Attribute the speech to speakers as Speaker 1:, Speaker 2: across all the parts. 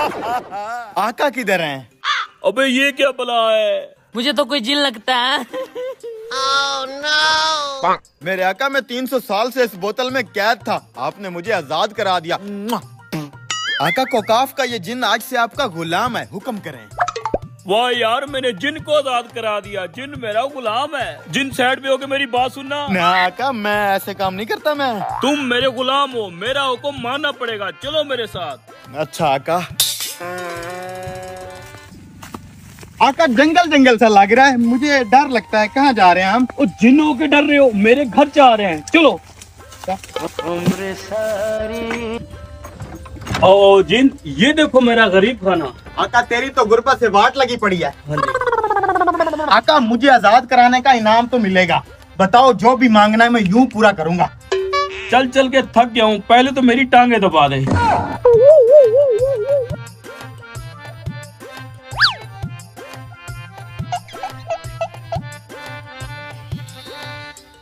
Speaker 1: आका किधर हैं?
Speaker 2: अबे ये क्या बला है?
Speaker 3: मुझे तो कोई जिन लगता है।
Speaker 1: मेरे आका, मैं 300 साल से इस बोतल में कैद था, आपने मुझे आजाद करा दिया। आका, कोकाफ का ये जिन आज से आपका गुलाम है, हुक्म करें।
Speaker 2: वाह यार, मैंने जिन को आजाद करा दिया। जिन मेरा गुलाम है। जिन साइड पे होके मेरी बात सुनना।
Speaker 1: ना आका, मैं ऐसे काम नहीं करता। मैं
Speaker 2: तुम मेरे गुलाम हो, मेरा हुक्म मानना पड़ेगा। चलो मेरे साथ।
Speaker 1: अच्छा आका। आका, जंगल जंगल सा लग रहा है, मुझे डर लगता है। कहाँ जा रहे हैं हम?
Speaker 2: ओ जिन होके डर रहे हो? मेरे घर जा रहे हैं, चलो। ओ जिन, ये देखो मेरा गरीब खाना।
Speaker 1: आका, तेरी तो गुर्बत से वाट लगी पड़ी है। आका, मुझे आजाद कराने का इनाम तो मिलेगा। बताओ, जो भी मांगना है मैं यूं पूरा करूंगा।
Speaker 2: चल चल के थक गया हूँ, पहले तो मेरी टांगे दबा दे।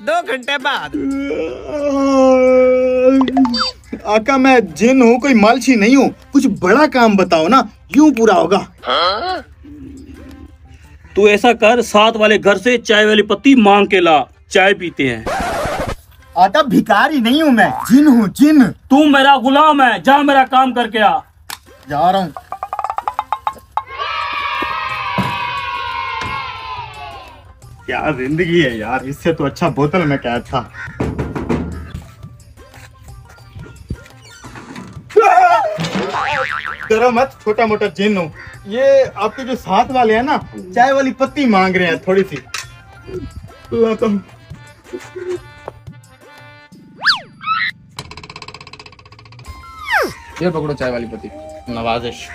Speaker 3: 2 घंटे बाद।
Speaker 1: आका, मैं जिन हूँ, कोई मालची नहीं हूँ। कुछ बड़ा काम बताओ ना, यूं पूरा होगा।
Speaker 2: तू ऐसा कर, साथ वाले घर से चाय वाली पत्ती मांग के ला, चाय पीते हैं।
Speaker 1: आका, भिखारी नहीं हूँ मैं, जिन हूँ, जिन।
Speaker 2: तू मेरा गुलाम है, जा मेरा काम करके आ।
Speaker 1: जा रहा हूँ। क्या जिंदगी है यार, इससे तो अच्छा बोतल में कैद था। डरो मत, छोटा मोटा जिन हूँ। ये आपके जो साथ वाले हैं ना, चाय वाली पत्ती मांग रहे हैं थोड़ी सी। लाता हूँ।
Speaker 4: ये पकड़ो चाय वाली पत्ती।
Speaker 1: नवाजिश।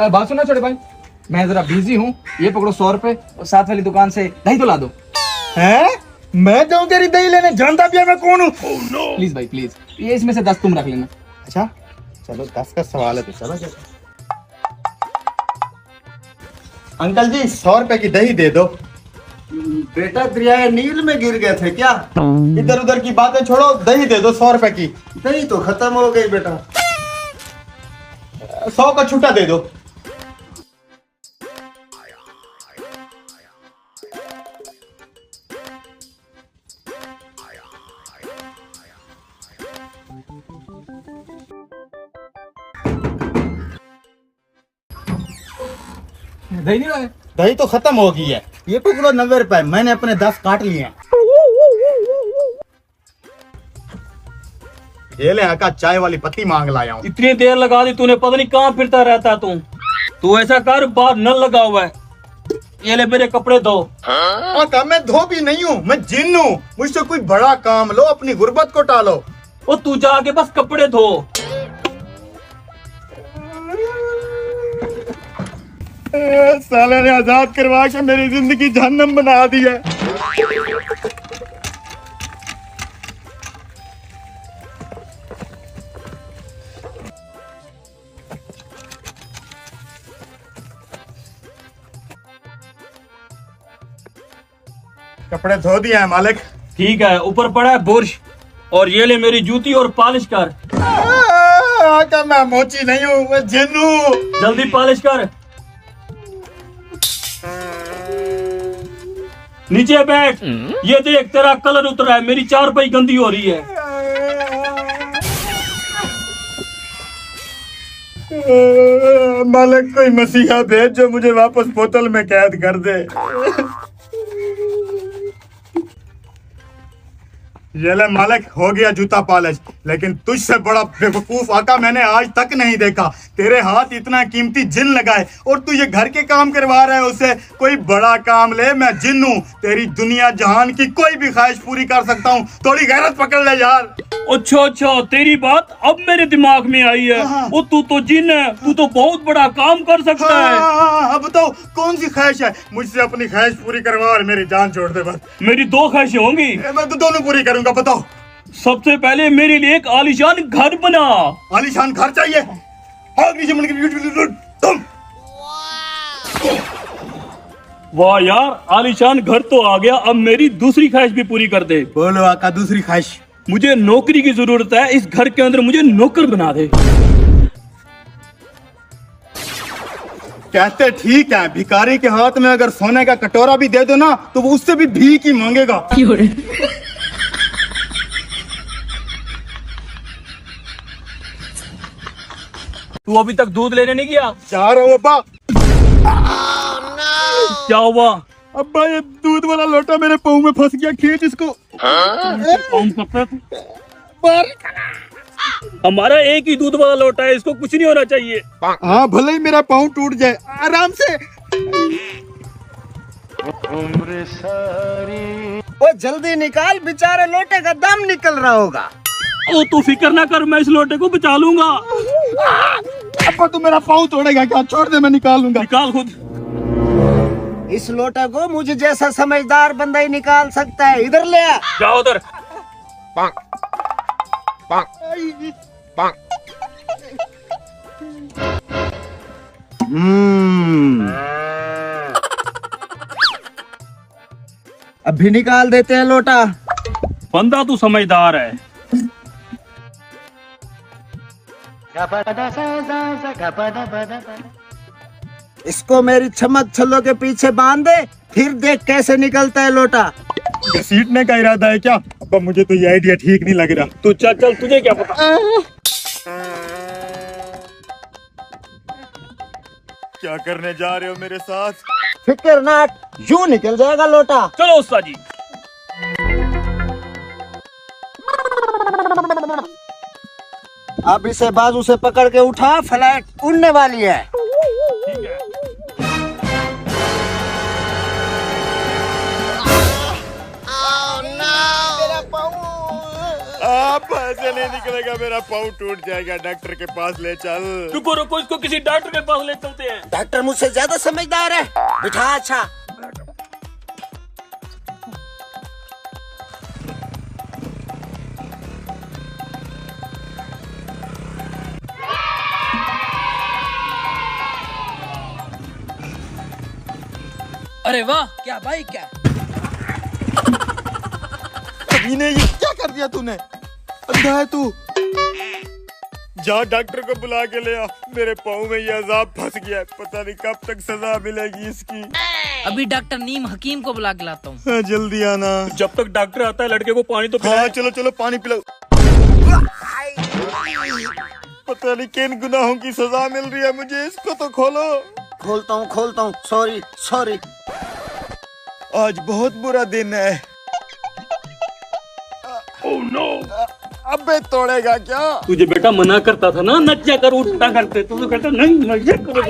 Speaker 4: बात सुना छोटे भाई, मैं जरा बिजी हूँ। ये पकड़ो 100 रुपए और साथ वाली दुकान से दही तो ला दो।
Speaker 1: हैं? मैं जाऊँ तेरी दही लेने? जानता भी है मैं कौन हूँ?
Speaker 4: प्लीज भाई प्लीज, ये इसमें से 10 तुम रख लेना।
Speaker 1: अच्छा चलो, 10 का सवाल है तो चलो। अंकल जी, 100 रुपए की दही दे दो। बेटा, दरियाए नील में गिर गए थे क्या? इधर उधर की बातें छोड़ो, दही दे दो 100 रुपए की। दही तो खत्म हो गई बेटा। 100 का छुट्टा दे दो।
Speaker 4: दही नहीं लाए?
Speaker 1: दही तो खत्म हो गई है। ये पकड़ो 90 रुपए, मैंने अपने 10 काट लिए हैं। ये ले आका, चाय वाली पत्ती मांग लाया हूँ।
Speaker 2: इतनी देर लगा दी तूने, पता नहीं कहाँ फिरता रहता तू। तू ऐसा कर, बाहर नल लगा हुआ है, ये ले मेरे कपड़े धो।
Speaker 1: आका, मैं धोबी नहीं हूँ, मैं जिन हूँ। मुझसे कोई बड़ा काम लो, अपनी गुर्बत को टालो।
Speaker 2: ओ तू जाके बस कपड़े धो।
Speaker 1: साले ने आजाद करवा के मेरी जिंदगी जहन्नम बना दी है। कपड़े धो दिए हैं मालिक।
Speaker 2: ठीक है, ऊपर पड़ा है बुर्श, और ये ले मेरी जूती और पॉलिश कर।
Speaker 1: आका, मैं मोची नहीं हूँ, मैं जिन हूँ।
Speaker 2: जल्दी पॉलिश कर। नीचे बैठ। ये देख, तेरा कलर उतर रहा है, मेरी चारपाई गंदी हो रही है।
Speaker 1: मालिक, कोई मसीहा भेज जो मुझे वापस बोतल में कैद कर दे। ये ले मालिक, हो गया जूता पॉलिश। लेकिन तुझसे बड़ा बेवकूफ आका मैंने आज तक नहीं देखा। तेरे हाथ इतना कीमती जिन लगाए और तू ये घर के काम करवा रहा है उसे। कोई बड़ा काम ले, मैं जिन हूँ। तेरी दुनिया जहान की कोई भी ख्वाहिश पूरी कर सकता हूँ। थोड़ी गैरत पकड़ ले यार।
Speaker 2: अच्छा अच्छा, तेरी बात अब मेरे दिमाग में आई है। ओ तू तो जिन है, तू तो बहुत बड़ा काम कर सकता है।
Speaker 1: हाँ, बताओ कौन सी ख्वाहिश है? मुझसे अपनी ख्वाहिश पूरी करवा और मेरी जान छोड़ दे बस।
Speaker 2: मेरी 2 ख्वाहिशें होंगी।
Speaker 1: मैं तो दोनों पूरी करूंगा, बताओ।
Speaker 2: सबसे पहले मेरे लिए एक आलीशान घर बना।
Speaker 1: आलीशान घर चाहिए? तुम
Speaker 2: वाह यार, आलीशान घर तो आ गया। अब मेरी दूसरी ख्वाहिश भी पूरी कर दे।
Speaker 1: बोलो आका, दूसरी ख्वाहिश।
Speaker 2: मुझे नौकरी की जरूरत है, इस घर के अंदर मुझे नौकर बना दे।
Speaker 1: कहते ठीक है, भिखारी के हाथ में अगर सोने का कटोरा भी दे दो ना तो वो उससे भी भीख ही मांगेगा।
Speaker 2: तू अभी तक दूध लेने नहीं गया?
Speaker 1: जा रहा हूँ अब्बा।
Speaker 2: क्या हुआ?
Speaker 1: अब्बा ये दूध वाला लोटा मेरे पाँव में फंस गया, खींच इसको।
Speaker 2: काम करता है तू? हमारा एक ही दूध वाला लोटा है, इसको कुछ नहीं होना चाहिए।
Speaker 1: हाँ भले ही मेरा पाँव टूट जाए, आराम से।
Speaker 5: वो जल्दी निकाल, बेचारे लोटे का दम निकल रहा होगा।
Speaker 2: ओ तू फिक्र ना कर, मैं इस लोटे को बचा लूंगा।
Speaker 1: अब्बा तू मेरा पाँव तोड़ेगा क्या? छोड़ दे, मैं निकाल लूंगा।
Speaker 2: निकाल खुद।
Speaker 5: इस लोटे को मुझे जैसा समझदार बंदा ही निकाल सकता है। इधर ले आ।
Speaker 2: जाओ उधर।
Speaker 5: अभी निकाल देते हैं लोटा।
Speaker 2: बंदा तू समझदार है।
Speaker 5: इसको मेरी छमक छल्लों के पीछे बांध दे, फिर देख कैसे निकलता है लोटा।
Speaker 1: घसीटने का इरादा है क्या? अब्बा मुझे तो ये आइडिया ठीक नहीं लग रहा।
Speaker 2: तू चल चल, तुझे क्या पता।
Speaker 1: क्या करने जा रहे हो मेरे साथ?
Speaker 5: फिक्र ना, यूं निकल जाएगा लोटा।
Speaker 2: चलो उस्ताद जी।
Speaker 5: अब इसे बाजू से पकड़ के उठा, फ्लाइट उड़ने वाली है।
Speaker 2: ठीक है।
Speaker 1: आप ऐसे नहीं निकलेगा, मेरा पाँव टूट जाएगा। डॉक्टर के पास ले चल।
Speaker 2: रुको रुको, इसको किसी डॉक्टर के पास ले चलते हैं।
Speaker 5: डॉक्टर मुझसे ज्यादा समझदार है, बिठा। अच्छा
Speaker 3: अरे वाह, क्या भाई क्या।
Speaker 1: ने ये क्या कर दिया तूने? अंधा है तू? जा डॉक्टर को बुला के ले आ। मेरे पाँव में ये अजाब फंस गया है, पता नहीं कब तक सजा मिलेगी इसकी।
Speaker 3: अभी डॉक्टर नीम हकीम को बुला के लाता हूँ।
Speaker 1: हाँ, जल्दी आना।
Speaker 2: जब तक डॉक्टर आता है लड़के को पानी तो पिलाए।
Speaker 1: हाँ चलो चलो, पानी पिलाओ। पता नहीं किन गुनाहों की सजा मिल रही है मुझे। इसको तो खोलो।
Speaker 5: खोलता हूँ। Sorry sorry.
Speaker 1: आज बहुत बुरा दिन है।
Speaker 2: Oh no.
Speaker 1: अबे तोड़ेगा क्या?
Speaker 2: तुझे बेटा मना करता था ना, नचा कर उठता करते, तू तो कहता नहीं नचा करो।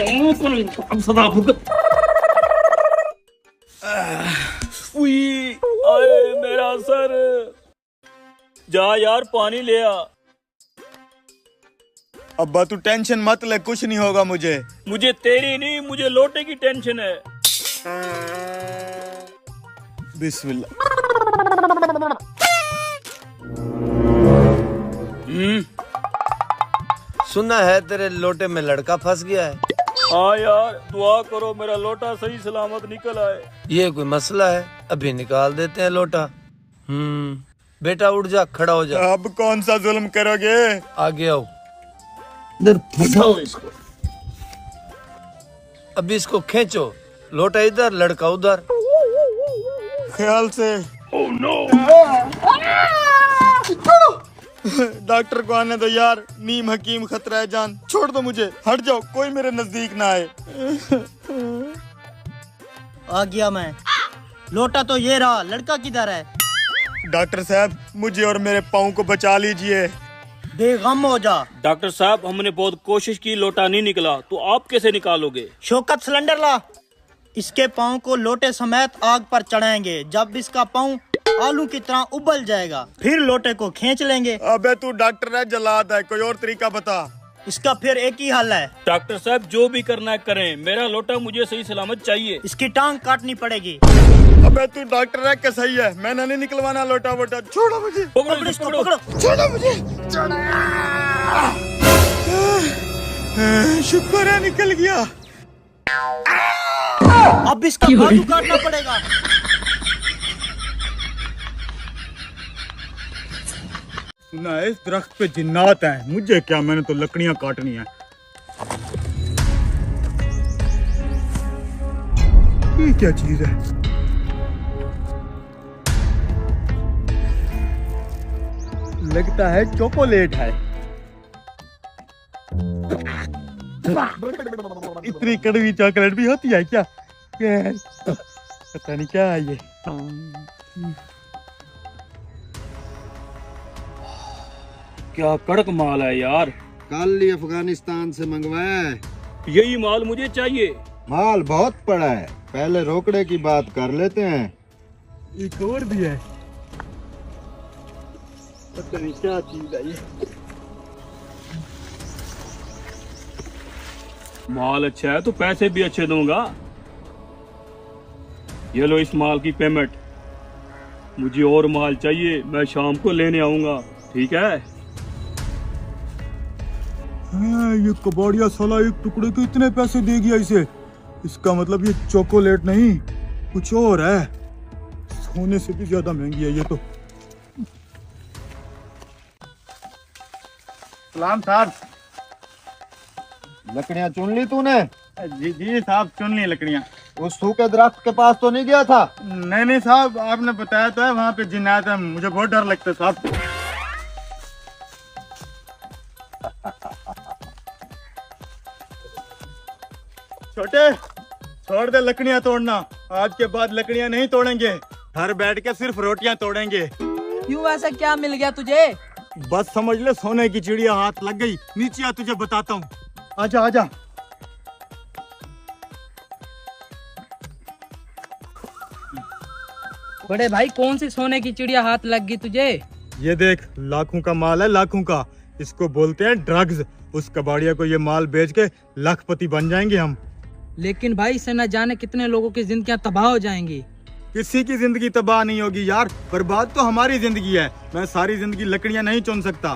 Speaker 2: अब सदा भुगत। उई, आए मेरा सर। जा यार पानी ले आ।
Speaker 1: अब्बा तू टेंशन मत ले, कुछ नहीं होगा मुझे।
Speaker 2: मुझे तेरी नहीं, मुझे लोटे की टेंशन है।
Speaker 1: बिस्मिल्लाह।
Speaker 5: सुना है तेरे लोटे में लड़का फंस गया है।
Speaker 2: हाँ यार, दुआ करो मेरा लोटा सही सलामत निकल आए।
Speaker 5: ये कोई मसला है? अभी निकाल देते हैं लोटा। बेटा उठ जा, खड़ा हो जा।
Speaker 1: अब कौन सा जुल्म करोगे?
Speaker 5: आगे आओ।
Speaker 2: इधर फंसाओ इसको।
Speaker 5: अभी इसको खींचो, लोटा इधर, लड़का उधर।
Speaker 1: ख्याल से।
Speaker 2: Oh no.
Speaker 1: डॉक्टर को आने दो यार, नीम हकीम खतरा है जान। छोड़ दो मुझे, हट जाओ, कोई मेरे नजदीक ना आए।
Speaker 6: आ गया मैं। लोटा तो ये रहा, लड़का किधर है?
Speaker 1: डॉक्टर साहब मुझे और मेरे पाँव को बचा लीजिए।
Speaker 6: बेगम हो जा।
Speaker 2: डॉक्टर साहब हमने बहुत कोशिश की, लोटा नहीं निकला, तो आप कैसे निकालोगे?
Speaker 6: शौकत सिलेंडर ला। इसके पाँव को लोटे समेत आग पर चढ़ाएंगे। जब इसका पाँव आलू की तरह उबल जाएगा, फिर लोटे को खींच लेंगे।
Speaker 1: अबे तू डॉक्टर है, जल्लाद है, कोई और तरीका बता।
Speaker 6: इसका फिर एक ही हल है।
Speaker 2: डॉक्टर साहब जो भी करना है करें, मेरा लोटा मुझे सही सलामत चाहिए।
Speaker 6: इसकी टांग काटनी पड़ेगी।
Speaker 1: अबे तू डॉक्टर है क्या? सही है, मैंने नहीं निकलवाना लोटा वोटा। छोड़ो मुझे,
Speaker 2: पकड़ो
Speaker 6: इसको
Speaker 2: पकड़ो।
Speaker 6: पकड़ो।
Speaker 1: छोड़ो मुझे। शुक्र है निकल गया।
Speaker 6: अब इसका बाजू काटना पड़ेगा।
Speaker 1: सुना है इस दरख्त पे जिन्नात हैं, मुझे क्या, मैंने तो लकड़ियां काटनी है। ये क्या चीज है? लगता है चॉकलेट है। इतनी कड़वी चॉकलेट भी होती है क्या? पता नहीं क्या है ये।
Speaker 2: क्या कड़क माल है यार।
Speaker 7: कल ही अफगानिस्तान से मंगवाया है।
Speaker 2: यही माल मुझे चाहिए।
Speaker 7: माल बहुत पड़ा है, पहले रोकड़े की बात कर लेते हैं।
Speaker 1: एक और भी है, पता नहीं क्या चीज है ये।
Speaker 2: माल अच्छा है तो पैसे भी अच्छे दूंगा। ये लो इस माल की पेमेंट। मुझे और माल चाहिए, मैं शाम को लेने आऊंगा, ठीक है?
Speaker 1: हाँ, ये कबाड़िया साला एक टुकड़े के इतने पैसे दे गया इसे। इसका मतलब ये चॉकलेट नहीं कुछ और है। सोने से भी ज्यादा महंगी है ये तो। सलाम साहब।
Speaker 7: लकड़ियां चुन ली तूने?
Speaker 1: जी जी साहब, चुन ली लकड़ियां।
Speaker 7: उस सूखे दरख्त के पास तो नहीं गया था?
Speaker 1: नहीं नहीं साहब, आपने बताया तो है वहाँ पे जिन्नात है, मुझे बहुत डर लगता है साहब। छोटे, छोड़ दे लकड़ियां तोड़ना। आज के बाद लकड़ियां नहीं तोड़ेंगे, घर बैठ के सिर्फ रोटियां तोड़ेंगे।
Speaker 3: क्यों, ऐसा क्या मिल गया तुझे?
Speaker 1: बस समझ ले सोने की चिड़िया हाथ लग गई। नीचे आ, तुझे बताता हूँ। आजा आजा।
Speaker 3: बड़े भाई, कौन सी सोने की चिड़िया हाथ लग गई तुझे?
Speaker 1: ये देख, लाखों का माल है, लाखों का। इसको बोलते हैं ड्रग्स। उस कबाड़िया को ये माल बेच के लाखपति बन जाएंगे हम।
Speaker 3: लेकिन भाई, इससे न जाने कितने लोगों की जिंदगियां तबाह हो जाएंगी।
Speaker 1: किसी की जिंदगी तबाह नहीं होगी यार, बर्बाद तो हमारी जिंदगी है। मैं सारी जिंदगी लकड़ियां नहीं चुन सकता।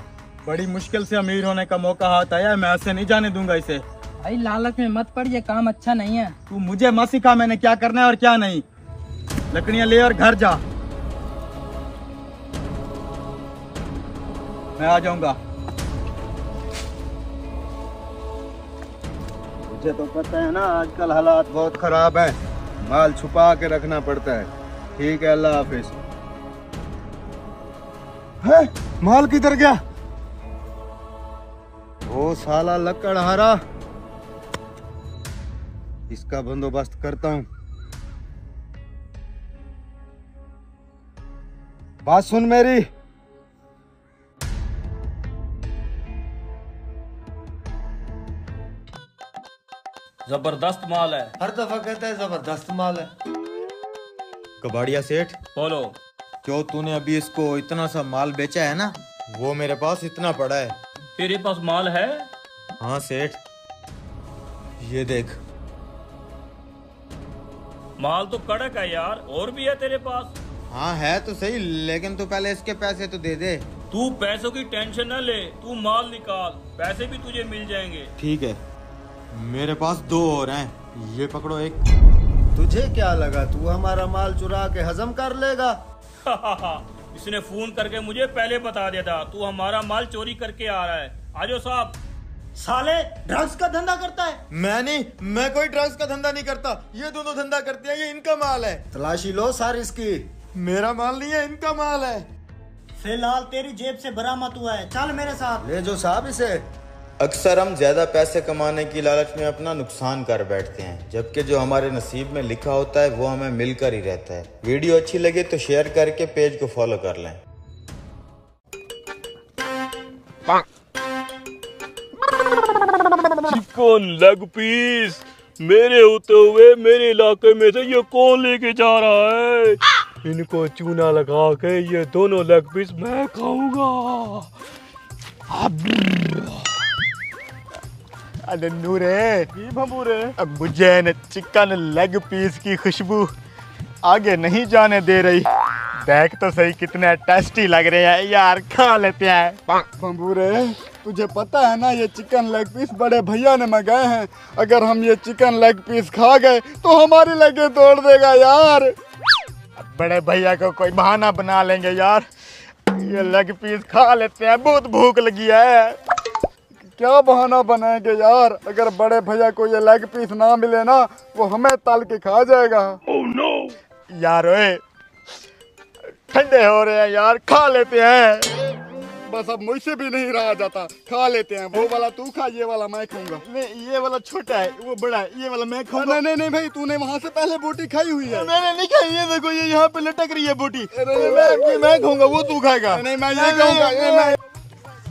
Speaker 1: बड़ी मुश्किल से अमीर होने का मौका हाथ आया है, मैं ऐसे नहीं जाने दूंगा इसे।
Speaker 3: भाई लालच में मत पड़, ये काम अच्छा नहीं है।
Speaker 1: तू मुझे मत सिखा मैंने क्या करना है और क्या नहीं। लकड़ियां ले और घर जा, मैं आ जाऊंगा।
Speaker 7: मुझे तो पता है ना, आजकल हालात बहुत खराब है, माल छुपा के रखना पड़ता है। ठीक है, अल्लाह हाफिज। है, माल किधर गया? ओ साला लकड़हारा, इसका बंदोबस्त करता हूँ। बात सुन मेरी।
Speaker 2: जबरदस्त माल है।
Speaker 5: हर दफा कहता है जबरदस्त माल है।
Speaker 8: कबाड़िया सेठ,
Speaker 2: बोलो।
Speaker 8: क्यों तूने अभी इसको इतना सा माल बेचा है ना, वो मेरे पास इतना पड़ा है।
Speaker 2: तेरे पास माल है?
Speaker 8: हाँ सेठ, ये देख।
Speaker 2: माल तो कड़क है यार, और भी है तेरे पास?
Speaker 8: हाँ है तो सही, लेकिन तू पहले इसके पैसे तो दे दे।
Speaker 2: तू पैसों की टेंशन न ले, तू माल निकाल, पैसे भी तुझे मिल जाएंगे।
Speaker 8: ठीक है, मेरे पास 2 और हैं, ये पकड़ो एक।
Speaker 7: तुझे क्या लगा तू हमारा माल चुरा के हजम कर लेगा?
Speaker 2: इसने फोन करके मुझे पहले बता दिया था तू हमारा माल चोरी करके आ रहा है। आजो साहब।
Speaker 6: साले ड्रग्स का धंधा करता है?
Speaker 8: मैं नहीं, मैं कोई ड्रग्स का धंधा नहीं करता। ये दोनों धंधा करते हैं, ये इनका माल है।
Speaker 7: तलाशी लो सारी इसकी।
Speaker 8: मेरा माल नहीं है, इनका माल है।
Speaker 6: फिलहाल तेरी जेब से बरामद हुआ है, चल मेरे साथ।
Speaker 7: ले जो साहब इसे।
Speaker 8: अक्सर हम ज्यादा पैसे कमाने की लालच में अपना नुकसान कर बैठते हैं, जबकि जो हमारे नसीब में लिखा होता है वो हमें मिलकर ही रहता है। वीडियो अच्छी लगे तो शेयर करके पेज को फॉलो कर लें।
Speaker 2: चिकन लेग पीस मेरे होते हुए मेरे इलाके में से ये कौन लेके जा रहा है? इनको चूना लगा के ये दोनों लेग पीस मैं खाऊंगा।
Speaker 1: अरे नूरे, अब मुझे न चिकन लेग पीस की खुशबू आगे नहीं जाने दे रही। देख तो सही कितने टेस्टी लग रहे हैं यार, खा लेते हैं। बंबूरे, तुझे पता है ना ये चिकन लेग पीस बड़े भैया ने मंगाए हैं। अगर हम ये चिकन लेग पीस खा गए तो हमारी लेगे तोड़ देगा यार। बड़े भैया को कोई बहाना बना लेंगे यार। ये लेग पीस खा लेते हैं, बहुत भूख लगी है। क्या बहाना बनाएंगे यार? अगर बड़े भैया को ये लेग पीस ना मिले ना, वो हमें तल के खा जाएगा।
Speaker 2: Oh no.
Speaker 1: यार ओए, ठंडे हो रहे हैं यार, खा लेते हैं। बस अब मुझसे भी नहीं रहा जाता, खा लेते हैं। वो वाला तू खा, ये वाला मैं खाऊंगा। नहीं, ये वाला छोटा है, वो बड़ा है, ये वाला मैं खाऊंगा। नहीं नहीं भाई, तूने वहाँ से पहले बोटी खाई हुई है। मैंने नहीं खाई, ये देखो ये यहाँ पे लटक रही है बोटी। मैं खाऊंगा, वो तू खाएगा। नहीं मैं ये खाऊंगा।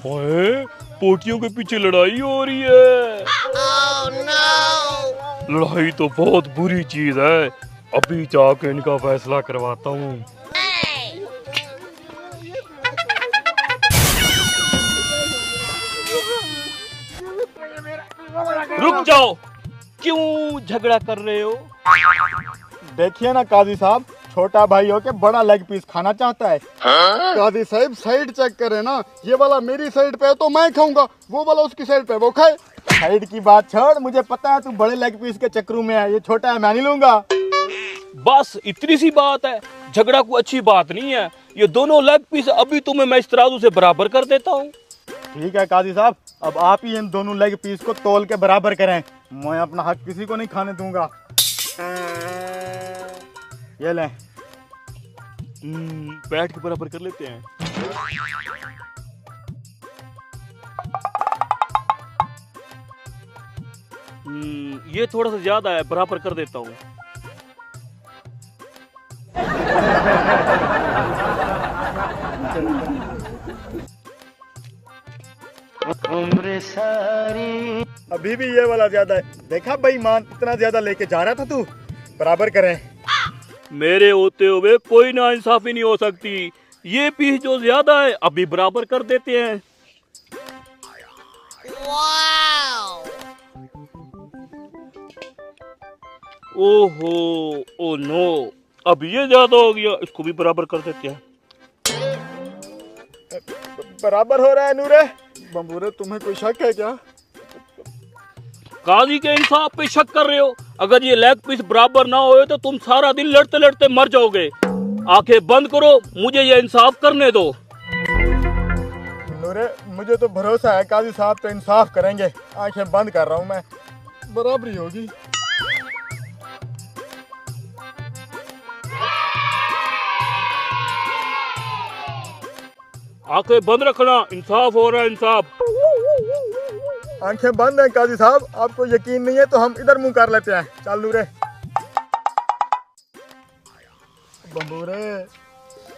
Speaker 2: ओए, पोटियों के पीछे लड़ाई हो रही है। लड़ाई तो बहुत बुरी चीज है, अभी जाके इनका फैसला करवाता हूँ। रुक जाओ, क्यों झगड़ा कर रहे हो?
Speaker 1: देखिए ना काजी साहब, छोटा भाई हो के बड़ा लेग पीस खाना चाहता है। काजी साहब साइड चेक करे ना, ये वाला मेरी साइड पे है तो मैं खाऊंगा, वो वाला उसकी साइड पे वो खाए। साइड की बात छोड़, मुझे पता है तू बड़े लेग पीस के चक्करों में है। ये छोटा है, मैं नहीं लूंगा।
Speaker 2: बस इतनी सी बात है, झगड़ा कोई अच्छी बात नहीं है। ये दोनों लेग पीस अभी तुम्हें मैं इस तराजू से बराबर कर देता हूँ।
Speaker 1: ठीक है काजी साहब, अब आप ही इन दोनों लेग पीस को तोल के बराबर करें। मैं अपना हक किसी को नहीं खाने दूंगा। ये लें।
Speaker 2: बैठ के बराबर कर लेते हैं। ये थोड़ा सा ज्यादा है, बराबर कर देता हूँ।
Speaker 1: अभी भी ये वाला ज्यादा है। देखा बेईमान, इतना ज्यादा लेके जा रहा था तू। बराबर करें।
Speaker 2: मेरे होते हुए कोई नाइंसाफी नहीं हो सकती। ये पीस जो ज्यादा है, अभी बराबर कर देते हैं। ओहो, ओ नो, अब ये ज्यादा हो गया, इसको भी बराबर कर देते हैं।
Speaker 1: बराबर हो रहा है नूरे। बंबूरे, तुम्हें कोई शक है क्या?
Speaker 2: काजी के इंसाफ पे शक कर रहे हो? अगर ये लेग पीस बराबर ना होए तो तुम सारा दिन लड़ते लड़ते मर जाओगे। आंखें बंद करो, मुझे ये इंसाफ करने दो।
Speaker 1: नूरे, मुझे तो भरोसा है काजी साहब तो इंसाफ करेंगे। आंखें बंद कर रहा हूँ मैं, बराबरी होगी।
Speaker 2: आंखें बंद रखना, इंसाफ हो रहा है, इंसाफ।
Speaker 1: आंखें बंद हैं काजी साहब। आपको यकीन नहीं है तो हम इधर मुंह कर लेते हैं। चल नूरे। बंबूरे,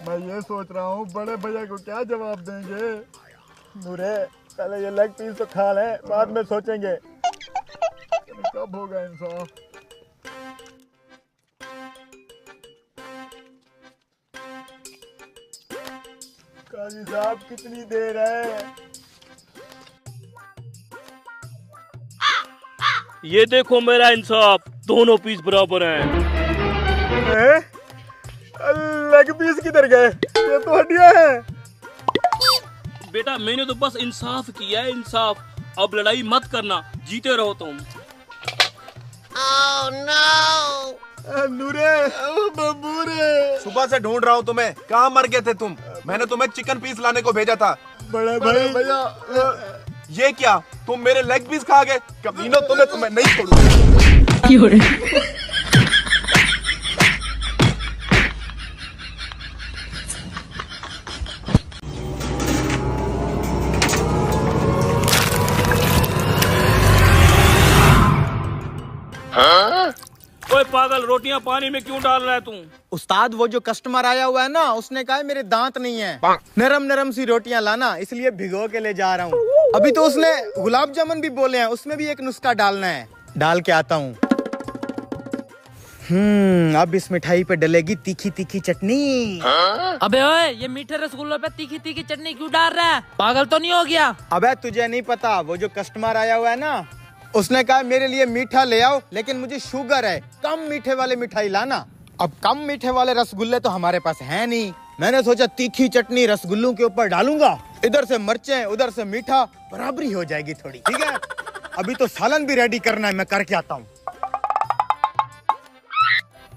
Speaker 1: मैं ये सोच रहा हूँ बड़े भैया को क्या जवाब देंगे। नूरे, पहले ये लेग पीस तो खा लें, बाद में सोचेंगे कब होगा इंसाफ। काजी साहब कितनी देर है?
Speaker 2: ये देखो मेरा इंसाफ, दोनों पीस बराबर हैं।
Speaker 1: लेग पीस किधर गए? ये तो हड्डियां हैं।
Speaker 2: बेटा, मैंने तो बस इंसाफ किया है, इंसाफ। अब लड़ाई मत करना, जीते रहो तुम।
Speaker 1: नूरे, बबूरे,
Speaker 9: सुबह से ढूंढ रहा हूँ तुम्हें, कहाँ मर गए थे तुम? मैंने तुम्हें चिकन पीस लाने को भेजा था।
Speaker 1: बड़े भैया,
Speaker 9: ये क्या, तुम मेरे लेग पीस खा गए? कमीनों, तुम्हें नहीं छोड़ूंगा।
Speaker 2: ओए पागल, रोटियां पानी में क्यों डाल रहा है तू?
Speaker 6: उस्ताद, वो जो कस्टमर आया हुआ है ना, उसने कहा है मेरे दांत नहीं है, नरम नरम सी रोटियां लाना, इसलिए भिगो के ले जा रहा हूँ। अभी तो उसने गुलाब जामुन भी बोले हैं, उसमें भी एक नुस्खा डालना है, डाल के आता हूँ। अब इस मिठाई पे डलेगी तीखी तीखी चटनी।
Speaker 3: अबे ओए, ये मीठे रसगुल्लों पे तीखी तीखी चटनी क्यों डाल रहा है? पागल तो नहीं हो गया?
Speaker 6: अबे तुझे नहीं पता, वो जो कस्टमर आया हुआ है ना, उसने कहा मेरे लिए मीठा ले आओ, लेकिन मुझे शुगर है, कम मीठे वाले मिठाई लाना। अब कम मीठे वाले रसगुल्ले तो हमारे पास है नहीं। मैंने सोचा तीखी चटनी रसगुल्लों के ऊपर डालूंगा, इधर से मिर्चें उधर से मीठा, बराबरी हो जाएगी थोड़ी। ठीक है, अभी तो सालन भी रेडी करना है, मैं करके आता हूँ।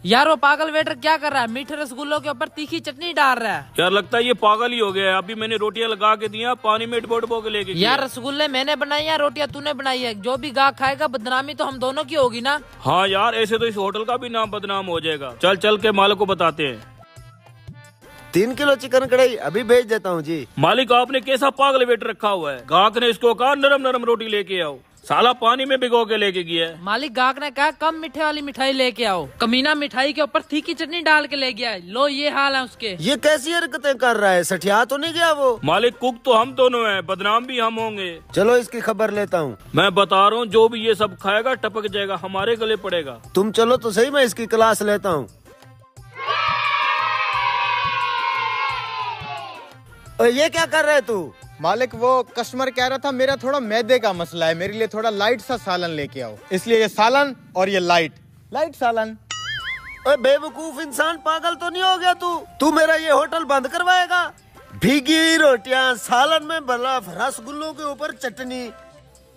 Speaker 3: यार वो पागल वेटर क्या कर रहा है, मीठे रसगुल्लों के ऊपर तीखी चटनी डाल रहा है।
Speaker 2: यार लगता है ये पागल ही हो गया है। अभी मैंने रोटियां लगा के दिया, पानी में डुबो के लेके गया।
Speaker 3: यार रसगुल्ले मैंने बनाई है, रोटियां तूने बनाई है, जो भी गाहक खाएगा बदनामी तो हम दोनों की होगी ना।
Speaker 2: हाँ यार, ऐसे तो इस होटल का भी नाम बदनाम हो जाएगा। चल चल के मालिक को बताते हैं।
Speaker 7: 3 किलो चिकन कढ़ाई अभी भेज देता हूँ जी।
Speaker 2: मालिक आपने कैसा पागल वेट रखा हुआ है। गाहक ने इसको कहा नरम नरम रोटी लेके आओ, साला पानी में भिगो के लेके गया है।
Speaker 3: मालिक गाहक ने कहा कम मीठे वाली मिठाई लेके आओ, कमीना मिठाई के ऊपर तीखी चटनी डाल के ले गया। लो ये हाल है उसके।
Speaker 7: ये कैसी हरकतें कर रहा है, सठिया तो नहीं गया वो?
Speaker 2: मालिक कुक तो हम दोनों हैं, बदनाम भी हम होंगे।
Speaker 7: चलो इसकी खबर लेता हूँ।
Speaker 2: मैं बता रहा हूँ, जो भी ये सब खाएगा टपक जाएगा, हमारे गले पड़ेगा।
Speaker 7: तुम चलो तो सही, मैं इसकी क्लास लेता हूँ। ये क्या कर रहे तू?
Speaker 6: मालिक वो कस्टमर कह रहा था मेरा थोड़ा मैदे का मसला है, मेरे लिए थोड़ा लाइट सा सालन लेके आओ, इसलिए ये सालन और ये लाइट सालन।
Speaker 7: ओए बेवकूफ इंसान, पागल तो नहीं हो गया तू मेरा ये होटल बंद करवाएगा? भीगी रोटियां, सालन में बर्फ, रसगुल्लों के ऊपर चटनी।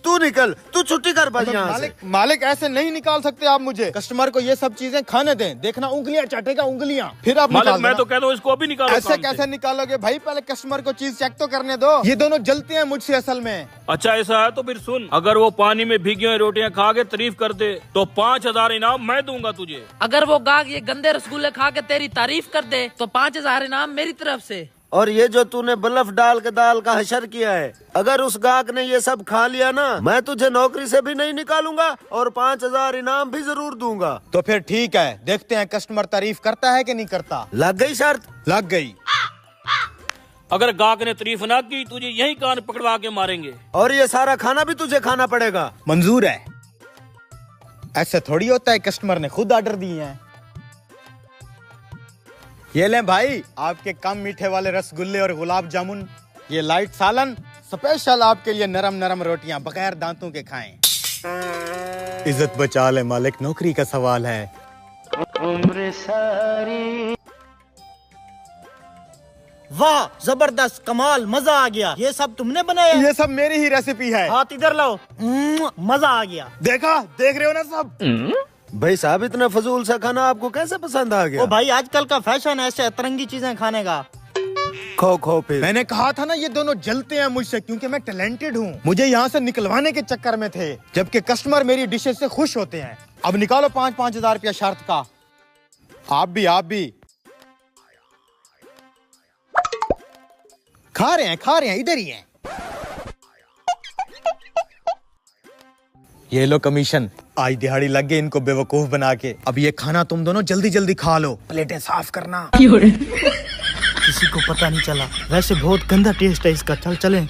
Speaker 7: तू निकल, तू छुट्टी कर भाई यहाँ से।
Speaker 6: मालिक ऐसे नहीं निकाल सकते आप मुझे। कस्टमर को ये सब चीजें खाने दें, देखना उंगलियां चाटेगा उंगलियां, फिर आप
Speaker 2: मालिक
Speaker 6: निकाल
Speaker 2: मैं
Speaker 6: देना।
Speaker 2: तो कहता हूँ इसको अभी निकालो।
Speaker 6: ऐसे कैसे निकालोगे भाई, पहले कस्टमर को चीज चेक तो करने दो। ये दोनों जलते हैं मुझसे असल में।
Speaker 2: अच्छा ऐसा है तो फिर सुन, अगर वो पानी में भीगी हुई रोटियां खा के तारीफ कर दे तो 5000 इनाम मैं दूंगा तुझे।
Speaker 3: अगर वो गाहक ये गंदे रसगुल्ले खा के तेरी तारीफ कर दे तो 5000 इनाम मेरी तरफ से।
Speaker 7: और ये जो तूने बर्फ डाल के दाल का हशर किया है, अगर उस गाहक ने ये सब खा लिया ना, मैं तुझे नौकरी से भी नहीं निकालूंगा और 5000 इनाम भी जरूर दूंगा।
Speaker 6: तो फिर ठीक है, देखते हैं कस्टमर तारीफ करता है कि नहीं करता।
Speaker 7: लग गई शर्त?
Speaker 6: लग गई।
Speaker 2: अगर गाहक ने तारीफ ना की तुझे यही कान पकड़वा के मारेंगे।
Speaker 7: और ये सारा खाना भी तुझे खाना पड़ेगा।
Speaker 6: मंजूर है। ऐसे थोड़ी होता है, कस्टमर ने खुद ऑर्डर दिए हैं। ये लें भाई आपके कम मीठे वाले रसगुल्ले और गुलाब जामुन, ये लाइट सालन, स्पेशल आपके लिए नरम नरम रोटियां बगैर दांतों के खाएं। इज्जत बचा ले मालिक, नौकरी का सवाल है।
Speaker 7: उम्र सारी। वाह, जबरदस्त, कमाल, मजा आ गया। ये सब तुमने बनाया?
Speaker 6: ये सब मेरी ही रेसिपी है।
Speaker 7: हाथ इधर लाओ। मजा आ गया।
Speaker 6: देख रहे हो ना सब?
Speaker 7: भाई साहब, इतना फजूल सा खाना आपको कैसे पसंद आ गया?
Speaker 10: ओ भाई, आजकल का फैशन है ऐसे अतरंगी चीजें खाने का।
Speaker 7: खो फिर।
Speaker 6: मैंने कहा था ना ये दोनों जलते हैं मुझसे, क्योंकि मैं टैलेंटेड हूँ। मुझे यहाँ से निकलवाने के चक्कर में थे, जबकि कस्टमर मेरी डिशेस से खुश होते हैं। अब निकालो 5-5 हजार रुपया शर्त का। आप भी खा रहे हैं, इधर ही हैं। ये लो कमीशन। आज दिहाड़ी लग गई इनको बेवकूफ बना के। अब ये खाना तुम दोनों जल्दी जल्दी खा लो, प्लेटें साफ करना।
Speaker 10: किसी को पता नहीं चला, वैसे बहुत गंदा टेस्ट है इसका। चल चलें।